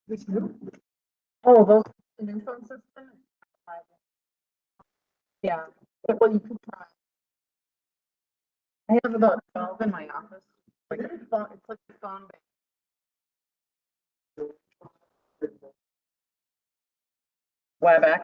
Which new? Oh, those, the new phone system? Yeah, well, you can try. I have about 12 in my office. Like, it's like a phone. WebEx.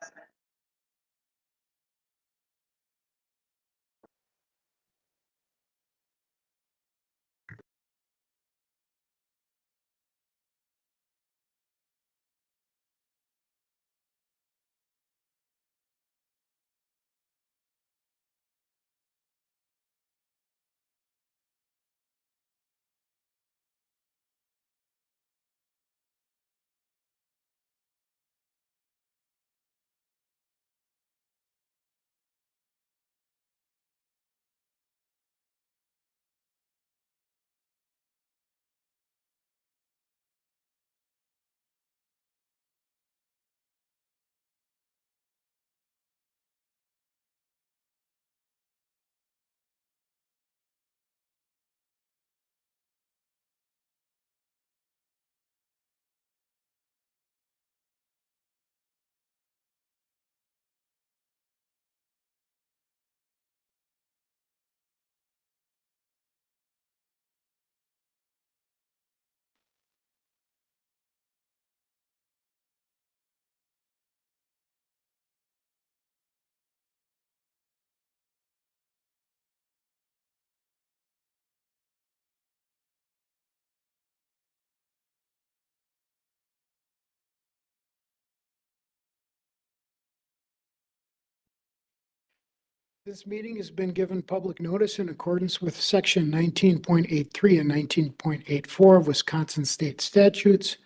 This meeting has been given public notice in accordance with section 19.83 and 19.84 of Wisconsin state statutes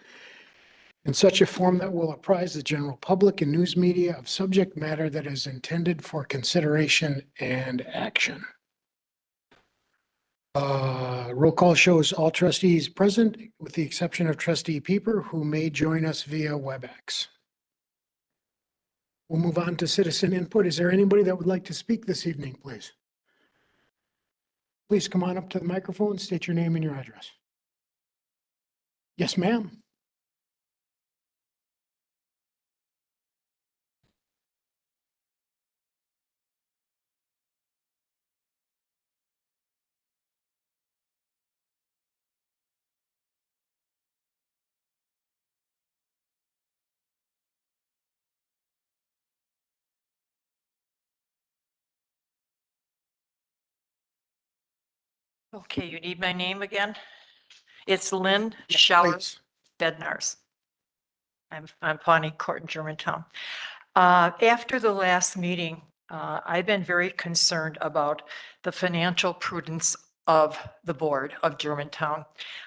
in such a form that will apprise the general public and news media of subject matter that is intended for consideration and action. Roll call shows all trustees present with the exception of trustee Pieper, who may join us via WebEx. We'll move on to citizen input. Is there anybody that would like to speak this evening, please? Please come on up to the microphone, state your name and your address. Yes, ma'am. Okay, you need my name again? It's Lynn Yes, Schauer please. Bednars. I'm Pawnee Court in Germantown. After the last meeting, I've been very concerned about the financial prudence of the board of Germantown.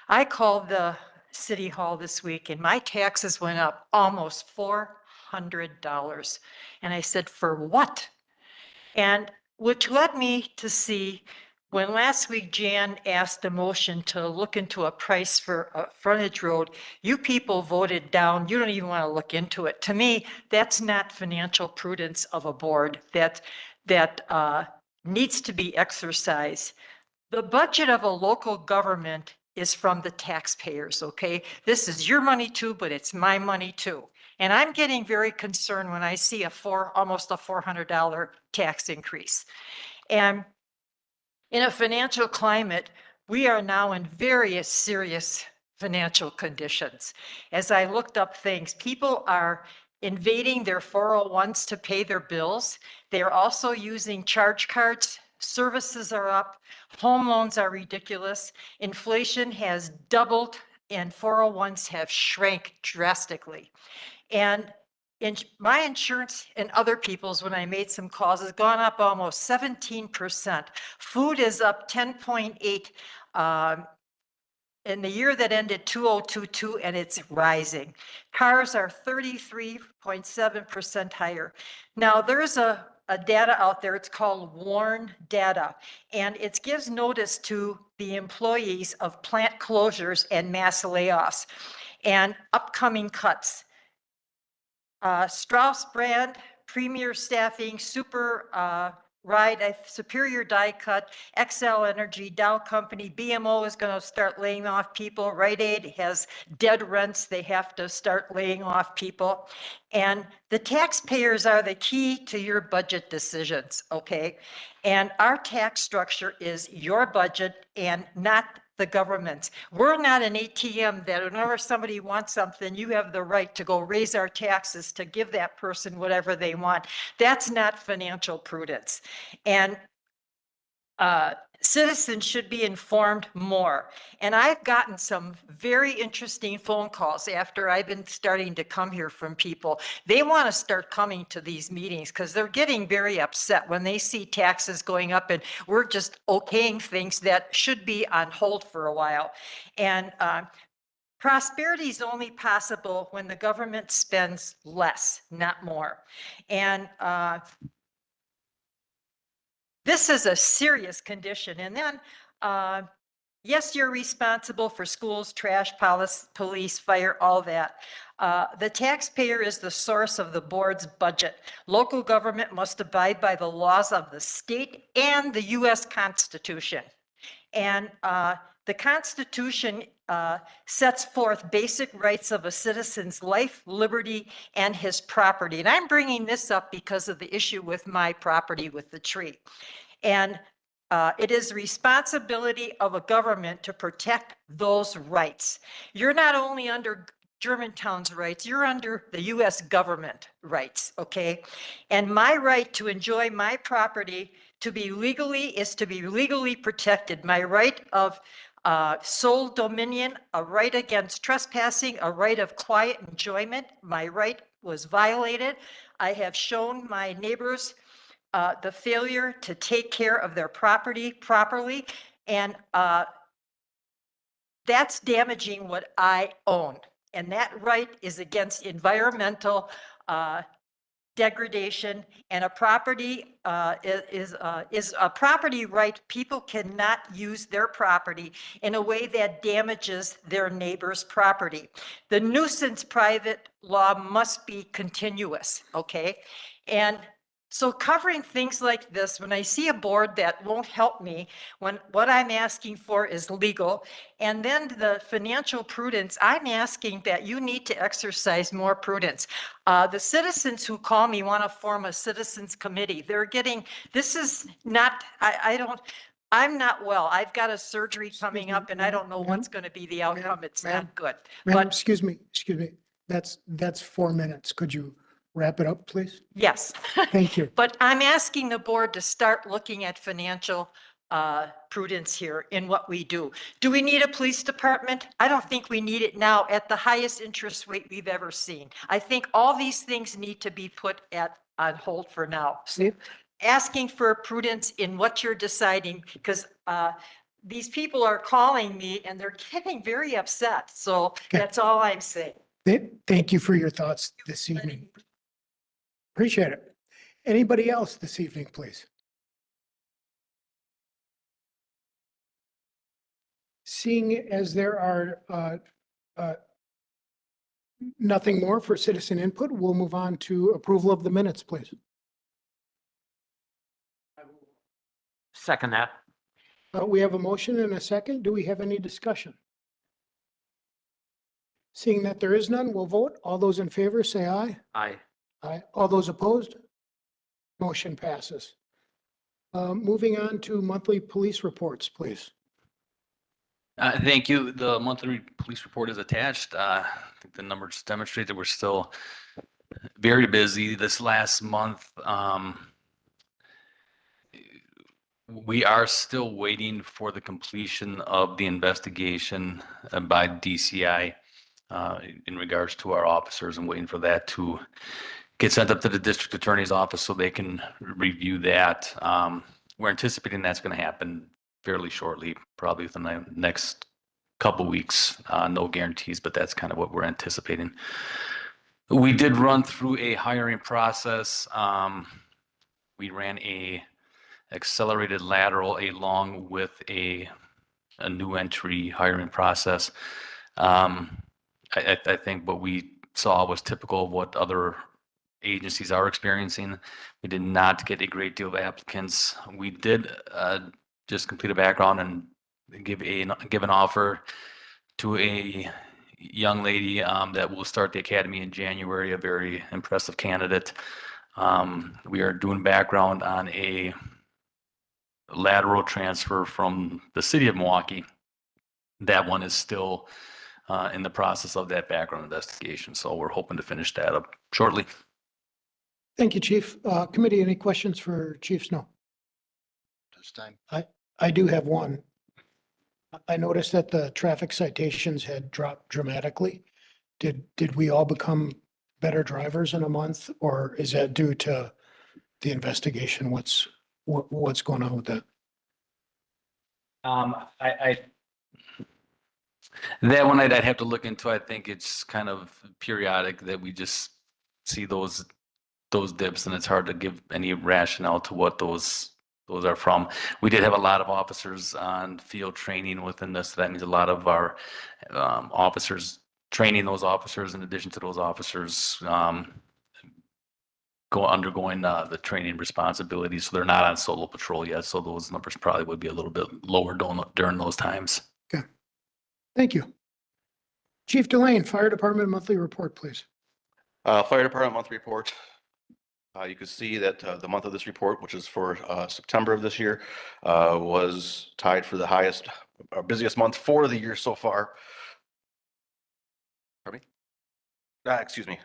I called the city hall this week and my taxes went up almost $400. And I said, for what? And which led me to see when last week Jan asked a motion to look into a price for a frontage road, you people voted down, you don't even want to look into it. To me, that's not financial prudence of a board that needs to be exercised. The budget of a local government is from the taxpayers, okay? This is your money too, but it's my money too. And I'm getting very concerned when I see almost a $400 tax increase. And in a financial climate, we are now in very serious financial conditions. As I looked up things, people are invading their 401s to pay their bills. They are also using charge cards. Services are up. Home loans are ridiculous. Inflation has doubled and 401s have shrank drastically. And my insurance and other people's, when I made some calls, has gone up almost 17%. Food is up 10.8 in the year that ended 2022, and it's rising. Cars are 33.7% higher. Now, there's a data out there, it's called WARN data, and it gives notice to the employees of plant closures and mass layoffs and upcoming cuts. Strauss brand, Premier Staffing, Super Superior Die Cut, XL Energy, Dow Company, BMO is going to start laying off people. Rite Aid has dead rents. They have to start laying off people. And the taxpayers are the key to your budget decisions, okay? And our tax structure is your budget and not the government's. We're not an ATM that whenever somebody wants something, you have the right to go raise our taxes to give that person whatever they want. That's not financial prudence. And citizens should be informed more. And I've gotten some very interesting phone calls after I've been starting to come here from people. They want to start coming to these meetings because they're getting very upset when they see taxes going up and we're just okaying things that should be on hold for a while. And prosperity is only possible when the government spends less, not more. And this is a serious condition. And then, yes, you're responsible for schools, trash, police, fire, all that. The taxpayer is the source of the board's budget. Local government must abide by the laws of the state and the U.S. Constitution. And the Constitution sets forth basic rights of a citizen's life, liberty, and his property. And I'm bringing this up because of the issue with my property with the tree. And it is the responsibility of a government to protect those rights. You're not only under Germantown's rights, you're under the US government rights, okay? And my right to enjoy my property is to be legally protected. My right of sole dominion, a right against trespassing, a right of quiet enjoyment. My right was violated. I have shown my neighbors the failure to take care of their property properly, and that's damaging what I own. And that right is against environmental degradation, and a property is a property right. People cannot use their property in a way that damages their neighbor's property. The nuisance private law must be continuous, okay? And so covering things like this, when I see a board that won't help me, when what I'm asking for is legal, and then the financial prudence, I'm asking that you need to exercise more prudence. The citizens who call me want to form a citizens committee. They're getting, this is not, I'm not well. I've got a surgery coming up and I don't know what's going to be the outcome. It's not good. Ma'am, But excuse me. That's 4 minutes. Could you wrap it up, please? yes. Thank you. But I'm asking the board to start looking at financial prudence here in what we do. Do we need a police department? I don't think we need it now at the highest interest rate we've ever seen. I think all these things need to be put on hold for now. So asking for prudence in what you're deciding, because these people are calling me and they're getting very upset. So that's all I'm saying. Thank you for your thoughts this evening. Appreciate it. Anybody else this evening, please? Seeing as there are nothing more for citizen input, we'll move on to approval of the minutes, please. Second that. We have a motion and a second. Do we have any discussion? Seeing that there is none, we'll vote. All those in favor say aye. Aye. Aye. All those opposed? Motion passes. Moving on to monthly police reports, please. Thank you. The monthly police report is attached. I think the numbers demonstrate that we're still very busy this last month. We are still waiting for the completion of the investigation by DCI in regards to our officers, and waiting for that to get sent up to the district attorney's office so they can review that. We're anticipating that's going to happen fairly shortly, probably within the next couple weeks. No guarantees, but that's kind of what we're anticipating. We did run through a hiring process. We ran a accelerated lateral along with a new entry hiring process. I think what we saw was typical of what other agencies are experiencing. We did not get a great deal of applicants. We did just complete a background and give an offer to a young lady that will start the academy in January, a very impressive candidate. We are doing background on a lateral transfer from the city of Milwaukee. That one is still in the process of that background investigation, so we're hoping to finish that up shortly. Thank you, Chief. Committee, any questions for Chief Snow? This time. I do have one. I noticed that the traffic citations had dropped dramatically. Did we all become better drivers in a month, or is that due to the investigation? What's going on with that? That one I'd have to look into. I think it's kind of periodic that we just see those dips, and it's hard to give any rationale to what those are from. We did have a lot of officers on field training within this. That means a lot of our officers training those officers, in addition to those officers undergoing the training responsibilities. So they're not on solo patrol yet. So those numbers probably would be a little bit lower during those times. Okay. Thank you. Chief Delane, Fire Department monthly report, please. Fire Department monthly report. You can see that the month of this report, which is for September of this year, was tied for the highest, busiest month for the year so far. Pardon me? Excuse me.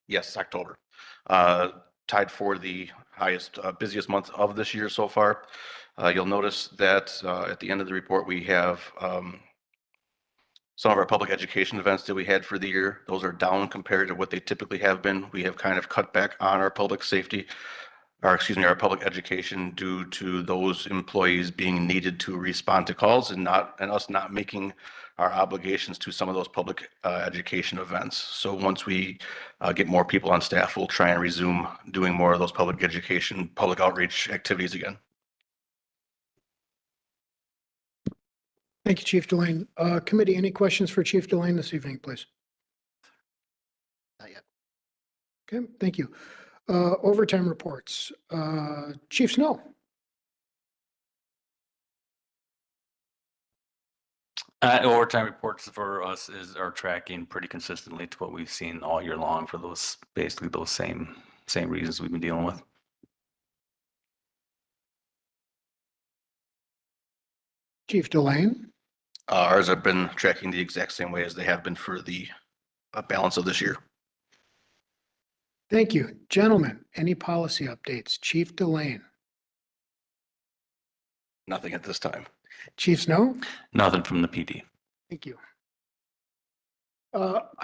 Yes, October. Tied for the highest, busiest month of this year so far. You'll notice that at the end of the report, we have some of our public education events that we had for the year. Those are down compared to what they typically have been. We have kind of cut back on our public safety, or excuse me, our public education due to those employees being needed to respond to calls and us not making our obligations to some of those public education events. So once we get more people on staff, we'll try and resume doing more of those public education, public outreach activities again. Thank you, Chief Delane. Committee, any questions for Chief Delane this evening, please? Not yet. Okay, thank you. Overtime reports. Chief Snow. Overtime reports for us are tracking pretty consistently to what we've seen all year long for basically those same reasons we've been dealing with. Chief Delane. Ours have been tracking the exact same way as they have been for the balance of this year. Thank you. Gentlemen, any policy updates? Chief Delane. Nothing at this time. Chief Snow. Nothing from the PD. Thank you.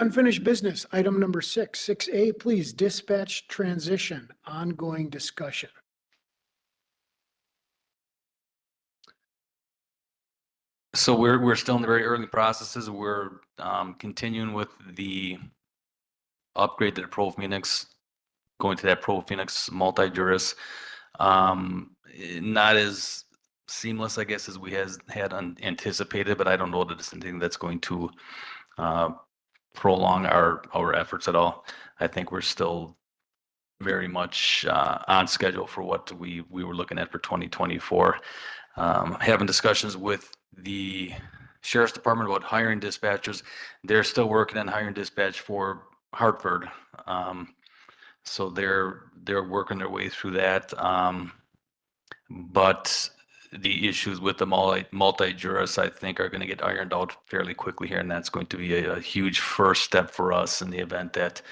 Unfinished business, item number 6A, please, dispatch transition, ongoing discussion. So we're still in the very early processes. We're continuing with the upgrade to the Pro Phoenix, going to that Pro Phoenix multi-juris. Not as seamless, I guess, as we had anticipated, but I don't know that it's something that's going to prolong our efforts at all. I think we're still very much on schedule for what we were looking at for 2024. Having discussions with the Sheriff's Department about hiring dispatchers. They're still working on hiring dispatch for Hartford. So they're working their way through that. But the issues with the multi-juris, I think, are going to get ironed out fairly quickly here, and that's going to be a huge first step for us in the event that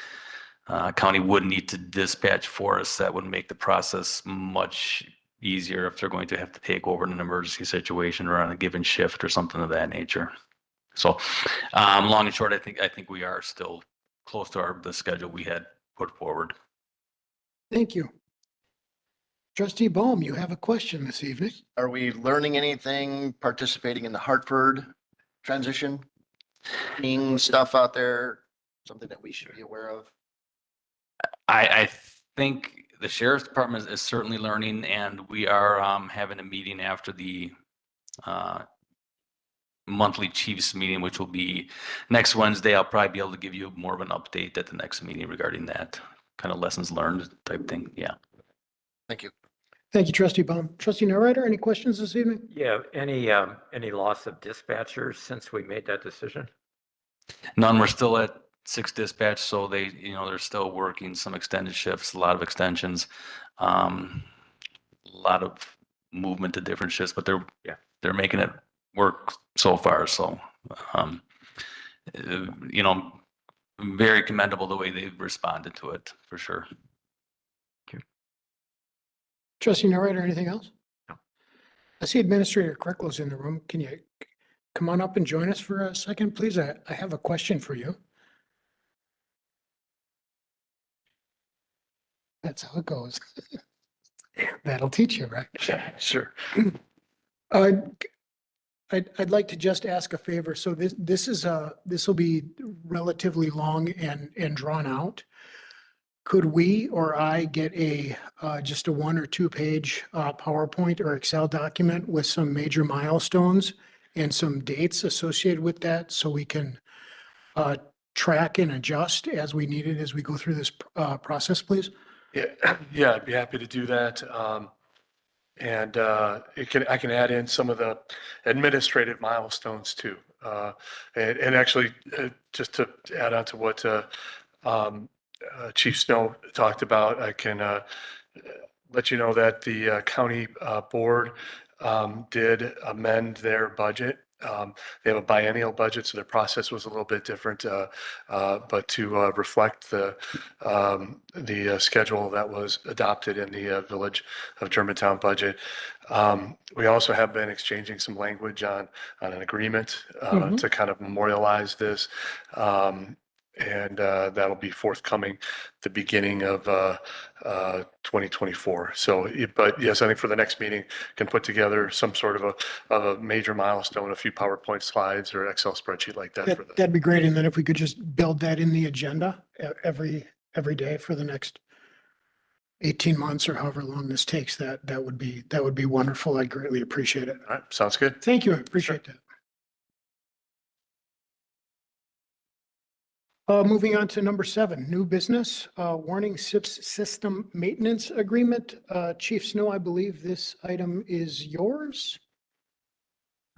county would need to dispatch for us. That would make the process much easier if they're going to have to take over in an emergency situation or on a given shift or something of that nature. So long and short, I think we are still close to the schedule we had put forward. Thank you. Trustee Bohm, you have a question this evening. Are we learning anything, participating in the Hartford transition? Seeing stuff out there, something that we should be aware of? I think the Sheriff's Department is certainly learning, and we are having a meeting after the monthly Chiefs meeting, which will be next Wednesday. I'll probably be able to give you more of an update at the next meeting regarding that, kind of lessons learned type thing. Yeah. Thank you. Thank you, trustee Baum. Trustee Narrator, any questions this evening? Yeah, any loss of dispatchers since we made that decision? None, we're still at 6 dispatch, so they, they're still working some extended shifts, a lot of extensions. A lot of movement to different shifts, but they're making it work so far. So, very commendable the way they've responded to it for sure. Trustee Narrator, anything else? No. I see Administrator Crickle's in the room. Can you come on up and join us for a second, please? I have a question for you. That's how it goes. That'll teach you, right? Sure. I'd like to just ask a favor. So this will be relatively long and drawn out. Could we or I get just a 1 or 2 page PowerPoint or Excel document with some major milestones and some dates associated with that so we can track and adjust as we need it as we go through this process, please? Yeah, I'd be happy to do that. And I can add in some of the administrative milestones too. And actually, just to add on to what Chief Snow talked about, I can let you know that the county board did amend their budget. They have a biennial budget, so their process was a little bit different, but to reflect the schedule that was adopted in the Village of Germantown budget. We also have been exchanging some language on an agreement to kind of memorialize this. And that'll be forthcoming the beginning of 2024. So, but yes, I think for the next meeting, can put together some sort of a major milestone, a few PowerPoint slides or Excel spreadsheet like that. That'd be great. And then if we could just build that in the agenda every day for the next 18 months or however long this takes, that would be wonderful. I'd greatly appreciate it. All right, sounds good. Thank you. I appreciate that. Moving on to number 7, new business, warning SIPS system maintenance agreement. Chief Snow, I believe this item is yours.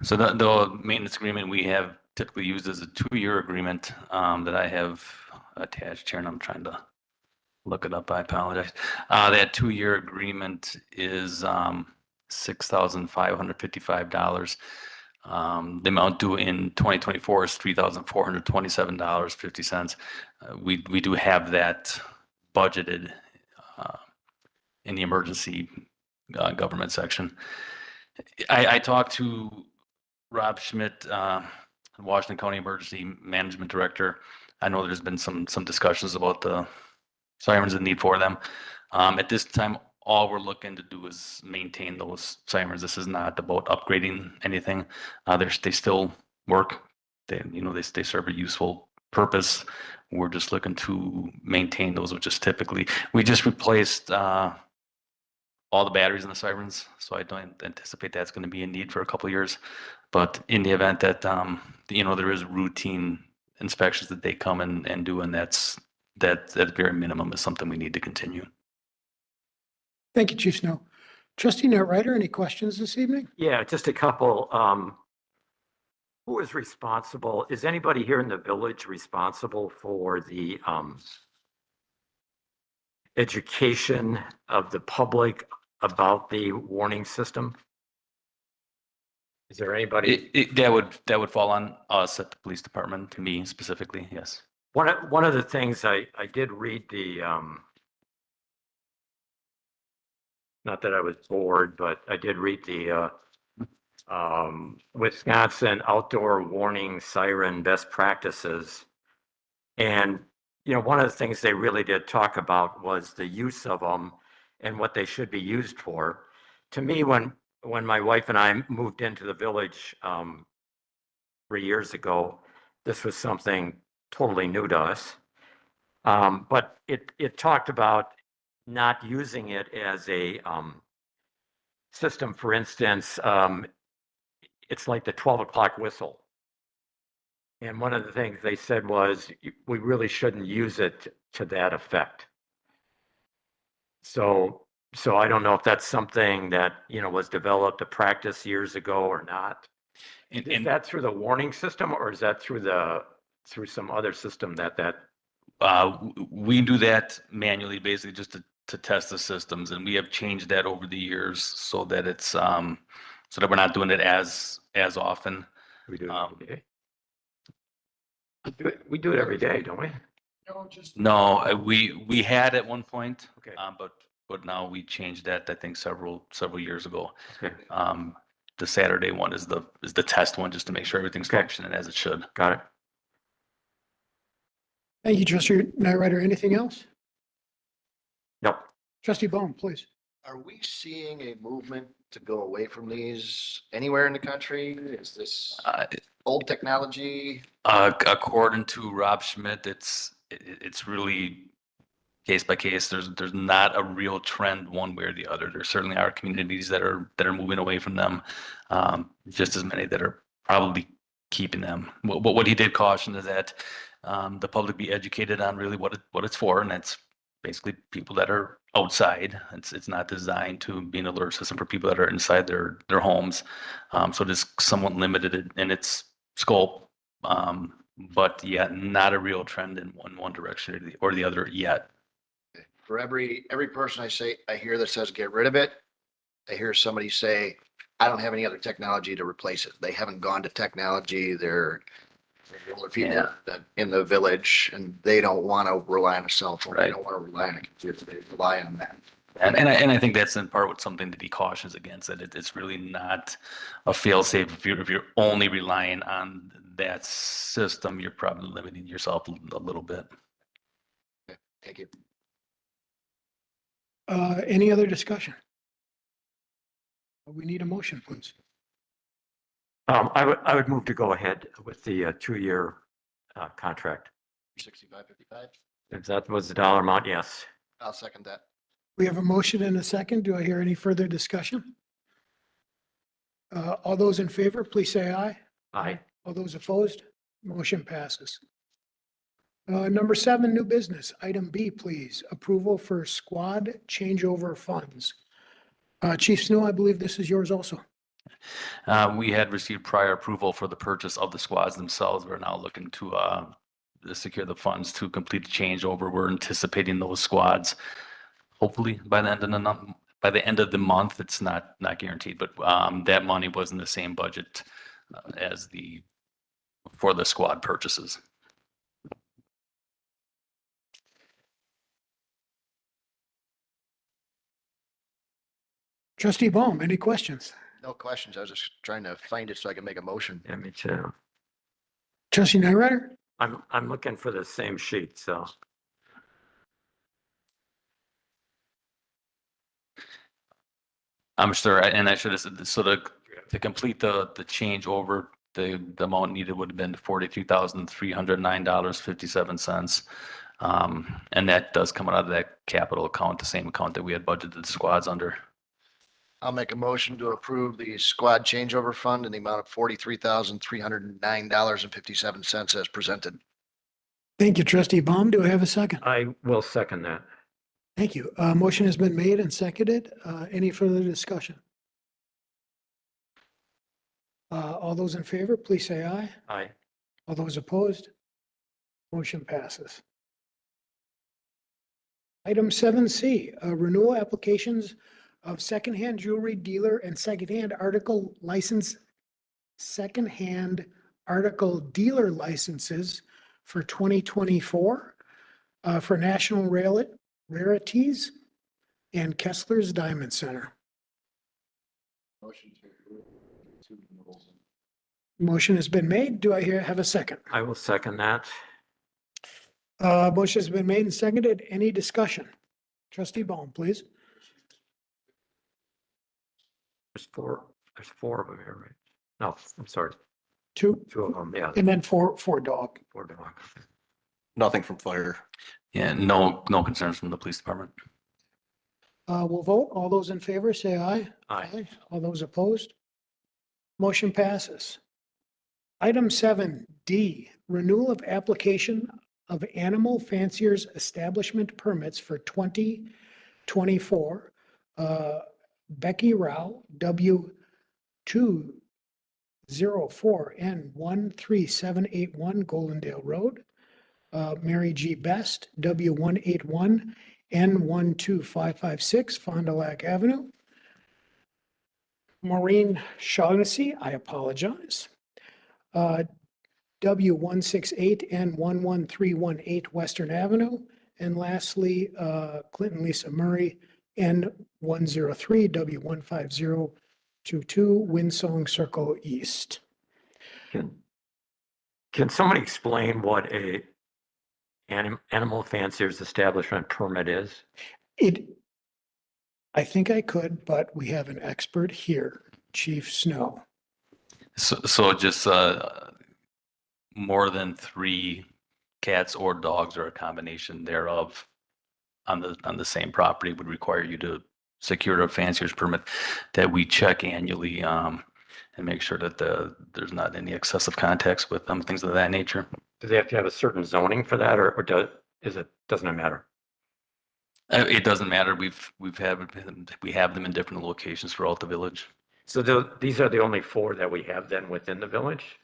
So the maintenance agreement we have typically used as a 2-year agreement that I have attached here, and I'm trying to look it up. I apologize. That 2-year agreement is $6,555. The amount due in 2024 is $3,427.50. We do have that budgeted in the emergency government section. I talked to Rob Schmidt, Washington County Emergency Management Director. I know there's been some discussions about the sirens and need for them. At this time, all we're looking to do is maintain those sirens. This is not about upgrading anything. They still work. They serve a useful purpose. We're just looking to maintain those, which is typically, we just replaced all the batteries in the sirens. So I don't anticipate that's going to be a need for a couple of years. But in the event that, there is routine inspections that they come and do, and that at very minimum is something we need to continue. Thank you, Chief Snow. Trustee Narrator, any questions this evening? Yeah, just a couple. Who is responsible? Is anybody here in the village responsible for the education of the public about the warning system? Is there anybody? That would fall on us at the police department, to me specifically, yes. One of the things I did read not that I was bored, but I did read the Wisconsin Outdoor Warning Siren Best Practices. And, one of the things they really did talk about was the use of them and what they should be used for. To me, when my wife and I moved into the village 3 years ago, this was something totally new to us. But it talked about not using it as a system. For instance, it's like the 12 o'clock whistle. And one of the things they said was we really shouldn't use it to that effect. So, so I don't know if that's something that, was developed a practice years ago or not. And, Is that through the warning system or is that through some other system that? we do that manually, basically just to test the systems, and we have changed that over the years so that it's, so that we're not doing it as often. We do it Um, every day. We do it every day, don't we? No, just. No, we had at one point, Okay. but now we changed that, I think several years ago. Okay, The Saturday one is the test one, just to make sure everything's Okay. functioning as it should. got it. Thank you, Trustee Nyrider. Anything else? Yep. Trustee Bone, please. Are we seeing a movement to go away from these anywhere in the country? Is this old technology? According to Rob Schmidt, it's really case by case. There's not a real trend one way or the other. There certainly are communities that are moving away from them, just as many that are probably keeping them. What he did caution is that the public be educated on really what it's for, and that's basically people that are outside. It's not designed to be an alert system for people that are inside their homes. So it is somewhat limited in its scope, but yet not a real trend in one direction or the other yet. For every person I hear that says get rid of it, I hear somebody say, I don't have any other technology to replace it. They haven't gone to technology. They're older people in the village and they don't want to rely on a cell phone. They Right. don't want to rely on a computer. They rely on that. And I think that's in part what something that he cautions against, that it's really not a fail-safe. If you're only relying on that system, you're probably limiting yourself a little bit. Thank you. Any other discussion? We need a motion, please. I would move to go ahead with the 2-year contract. 6555. If that was the dollar amount, yes. I'll second that. We have a motion and a second. Do I hear any further discussion? All those in favor, please say aye. Aye. All those opposed, motion passes. Number 7, new business. Item B, please. Approval for squad changeover funds. Chief Snow, I believe this is yours also. We had received prior approval for the purchase of the squads themselves. We're now looking to secure the funds to complete the changeover. We're anticipating those squads hopefully by the end of the month. It's not guaranteed, but that money was in the same budget as for the squad purchases. Trustee Baum, any questions? No questions. I was just trying to find it so I can make a motion. Yeah, me too. Trustee Nyrider? I'm looking for the same sheet, so. I'm sure, and I should have said this, so to complete the changeover, the amount needed would have been $43,309.57. And that does come out of that capital account, the same account that we had budgeted the squads under. I'll make a motion to approve the squad changeover fund in the amount of $43,309.57 as presented. Thank you, Trustee Baum. Do I have a second? I will second that. Thank you. Motion has been made and seconded. Any further discussion? All those in favor, please say aye. Aye. All those opposed? Motion passes. Item 7C, renewal applications of secondhand jewelry dealer and secondhand article dealer licenses for 2024 for National Rarities and Kessler's Diamond Center. Motion to approve 2 renewals. Motion has been made. Do I have a second? I will second that. Motion has been made and seconded. Any discussion? Trustee Baum, please. There's four of them here, right? No, I'm sorry. 2, 2 of them, yeah. and then 4 dog. 4 dogs. Nothing from fire. Yeah, no concerns from the police department. We'll vote. All those in favor, say aye. Aye. All those opposed? Motion passes. Item 7D, renewal of application of animal fanciers establishment permits for 20 24, Becky Rao, W204N13781 Goldendale Road. Mary G. Best, W181N12556 Fond du Lac Avenue. Maureen Shaughnessy, I apologize. W168N11318 Western Avenue. And lastly, Clinton Lisa Murray, N103 W15022 Winsong Circle East. Can somebody explain what a animal fancier's establishment permit is? I think I could, but we have an expert here, Chief Snow. So just more than 3 cats or dogs or a combination thereof on the same property would require you to secure a fancier's permit that we check annually and make sure that there's not any excessive contacts with them, things of that nature. Do they have to have a certain zoning for that, or doesn't it matter? It doesn't matter. We have them in different locations throughout the village. So these are the only 4 that we have then within the village?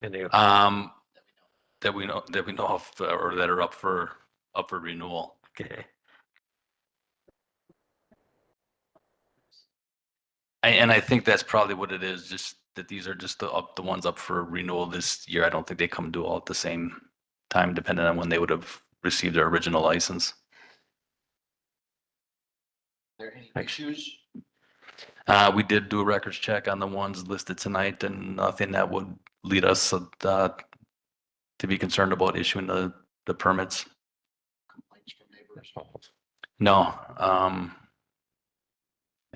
And they, That we know of or that are up for renewal. okay. I think that's probably what it is, just that these are just the ones up for renewal this year. I don't think they come due all at the same time, depending on when they would have received their original license. Are there any Thanks. issues? We did do a records check on the ones listed tonight, and nothing that would lead us to be concerned about issuing the permits. Complaints from neighbors? No,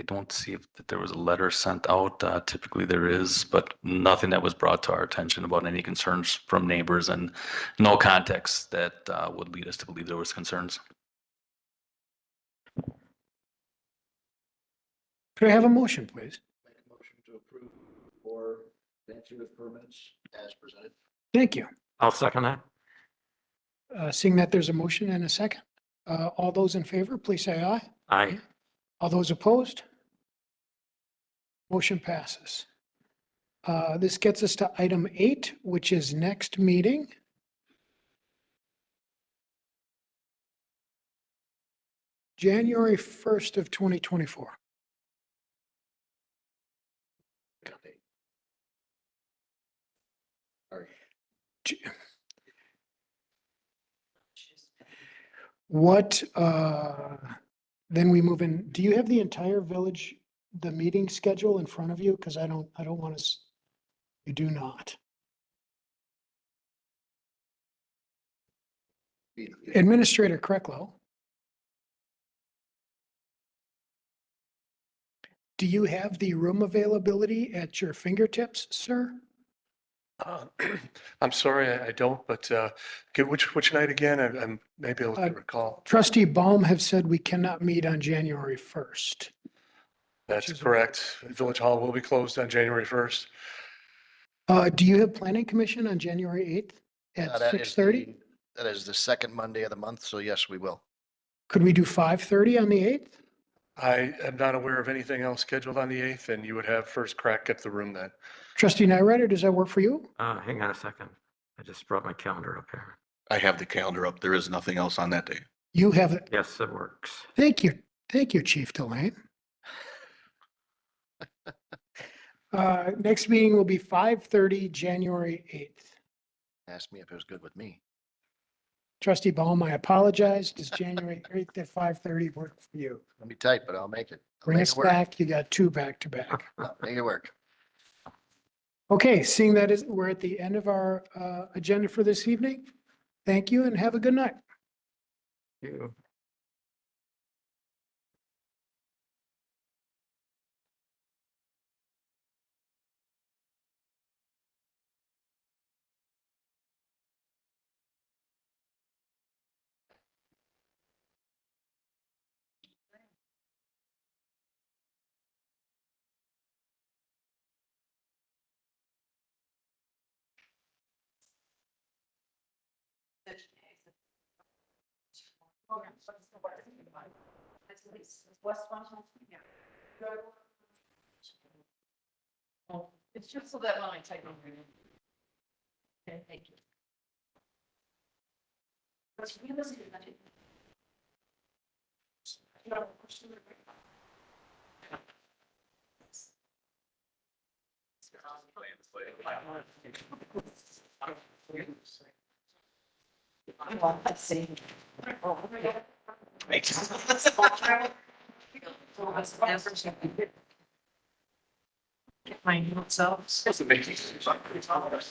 I don't see that there was a letter sent out. Typically there is, but nothing that was brought to our attention about any concerns from neighbors, and no context that would lead us to believe there was concerns. Could I have a motion, please? Make a motion to approve for fancier permits as presented. Thank you. I'll second that. Seeing that there's a motion and a second, all those in favor, please say aye. Aye. All those opposed? Motion passes. This gets us to item 8, which is next meeting. January 1st of 2024. What, then we move in, do you have the entire village, the meeting schedule in front of you? Because I don't want to, you do not. Administrator Krecklow. Do you have the room availability at your fingertips, sir? I'm sorry, I don't, but which night again? I'm maybe able to recall. Trustee Baum have said we cannot meet on January 1st. That's correct. Village Hall will be closed on January 1st. Do you have planning commission on January 8th at That is 6:30? That is the second Monday of the month, so yes, we will. Could we do 5:30 on the 8th? I am not aware of anything else scheduled on the 8th, and you would have first crack at the room then. Trustee Nyrider, does that work for you? Hang on a second. I just brought my calendar up here. I have the calendar up. There is nothing else on that day. You have it. Yes, it works. Thank you. Thank you, Chief Delane. Next meeting will be 5:30, January 8th. Asked me if it was good with me. Trustee Baum, I apologize. Does January 8th at 5:30 work for you? It'll be tight, but I'll make it. I'll Bring make us it work. back. You got 2 back-to-back. I'll make it work. Okay, seeing that we're at the end of our agenda for this evening. Thank you and have a good night. You. West Washington, yeah. Oh, it's just so that when I type in. Okay, thank you. But we listen to that. You have a question? Let's see. Get my notes out.